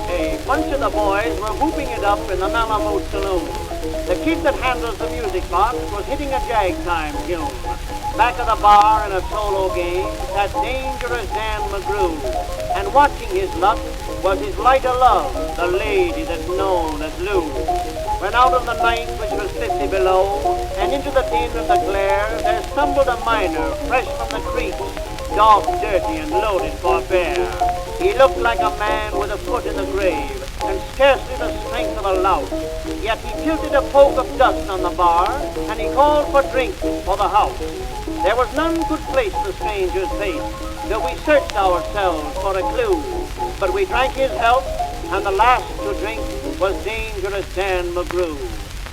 A bunch of the boys were whooping it up in the Malamute saloon. The kid that handles the music box was hitting a jag-time tune. Back of the bar in a solo game sat Dangerous Dan McGrew, and watching his luck was his light of love, the lady that's known as Louse. When out of the night, which was 50 below, and into the din of the glare, there stumbled a miner fresh from the creek, dog dirty and loaded for bear. He looked like a man with a foot in the grave, and scarcely the strength of a louse. Yet he tilted a poke of dust on the bar, and he called for drink for the house. There was none could place the stranger's face, though we searched ourselves for a clue. But we drank his health, and the last to drink was Dangerous Dan McGrew.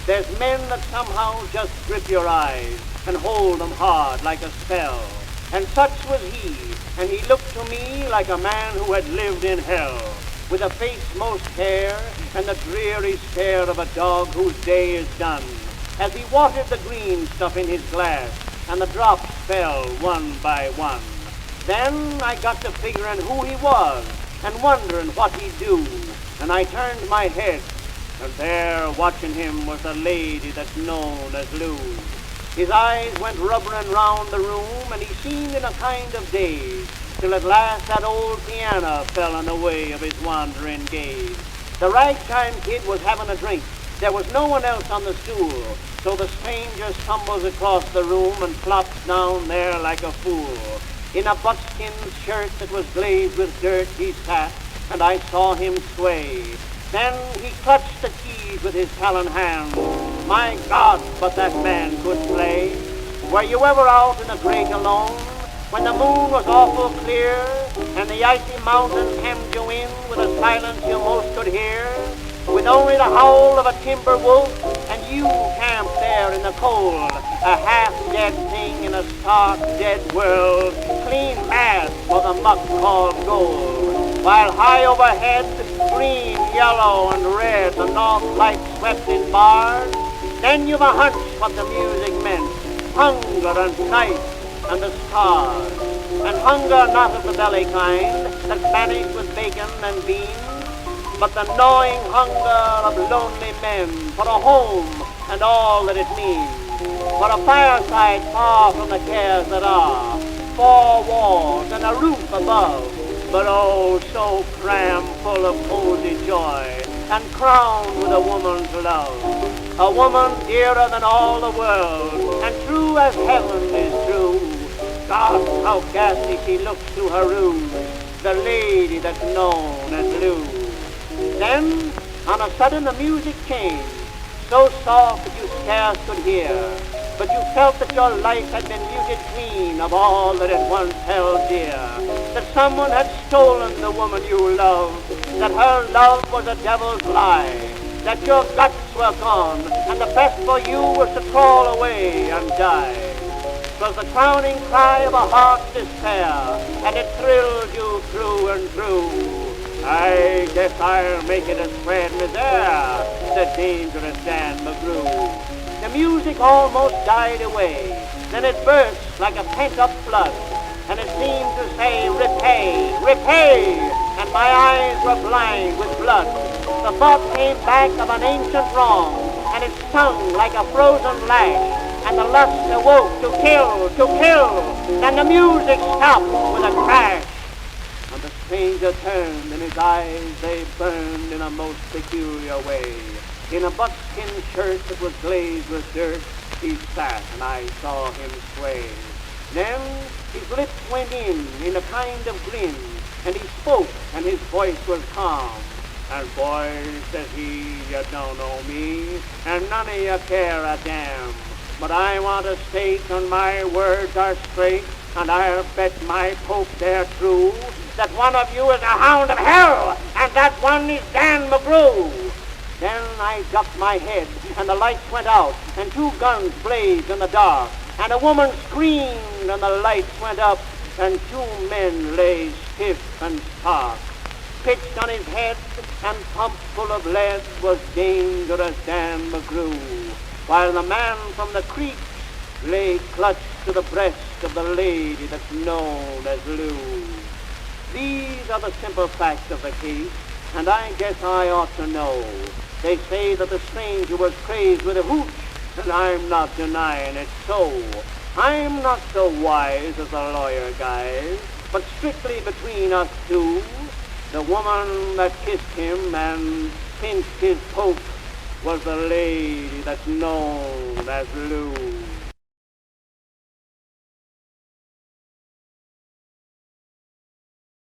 There's men that somehow just grip your eyes and hold them hard like a spell. And such was he, and he looked to me like a man who had lived in hell, with a face most fair and the dreary stare of a dog whose day is done, as he watered the green stuff in his glass, and the drops fell one by one. Then I got to figuring who he was, and wondering what he'd do, and I turned my head, and there watching him was the lady that's known as Louse. His eyes went rubbering round the room, and he seemed in a kind of daze, till at last that old piano fell in the way of his wandering gaze. The ragtime kid was having a drink. There was no one else on the stool, so the stranger stumbles across the room and flops down there like a fool. In a buckskin shirt that was glazed with dirt he sat, and I saw him sway. Then he clutched the keys with his talon hand. My God, but that man could play. Were you ever out in the great alone, when the moon was awful clear, and the icy mountains hemmed you in with a silence you most could hear, with only the howl of a timber wolf, and you camped there in the cold, a half-dead thing in a stark, dead world, clean mad for the muck called gold, while high overhead, green, yellow, and red, the north light swept in bars. Then you've a hunch what the music meant, hunger and night and the stars, and hunger not of the belly kind that's banished with bacon and beans, but the gnawing hunger of lonely men for a home and all that it means, for a fireside far from the cares that are, four walls and a roof above, but oh, so crammed full of cozy joy, and crowned with a woman's love, a woman dearer than all the world, and true as heaven is true. God, how ghastly she looks through her rouge, the lady that's known as Louse. Then, on a sudden, the music changed, so soft that you scarce could hear, but you felt that your life had been muted clean of all that it once held dear, that someone had stolen the woman you loved, that her love was a devil's lie, that your guts were gone, and the best for you was to crawl away and die. 'Twas the crowning cry of a heart's despair, and it thrilled you through and through. I guess I'll make it a spread misere, said Dangerous Dan McGrew. The music almost died away, then it burst like a pent-up flood, and it seemed to say, repay, repay, and my eyes were blind with blood. The thought came back of an ancient wrong, and it stung like a frozen lash, and the lust awoke to kill, and the music stopped with a crash. And the stranger turned, and his eyes, they burned in a most peculiar way. In a buckskin shirt that was glazed with dirt, he sat, and I saw him sway. Then his lips went in a kind of grin, and he spoke, and his voice was calm. And boys, says he, you don't know me, and none of you care a damn. But I want to state, and my words are straight, and I'll bet my poke they're true, that one of you is a hound of hell, and that one is Dan McGrew. Then I ducked my head, and the lights went out, and two guns blazed in the dark, and a woman screamed, and the lights went up, and two men lay stiff and stark. Pitched on his head, and pumped full of lead, was Dangerous Dan McGrew, while the man from the creek lay clutched to the breast of the lady that's known as Louse. These are the simple facts of the case, and I guess I ought to know. They say that the stranger was crazed with a hooch, and I'm not denying it's so. I'm not so wise as the lawyer guys, but strictly between us two, the woman that kissed him and pinched his poke was the lady that's known as Lou.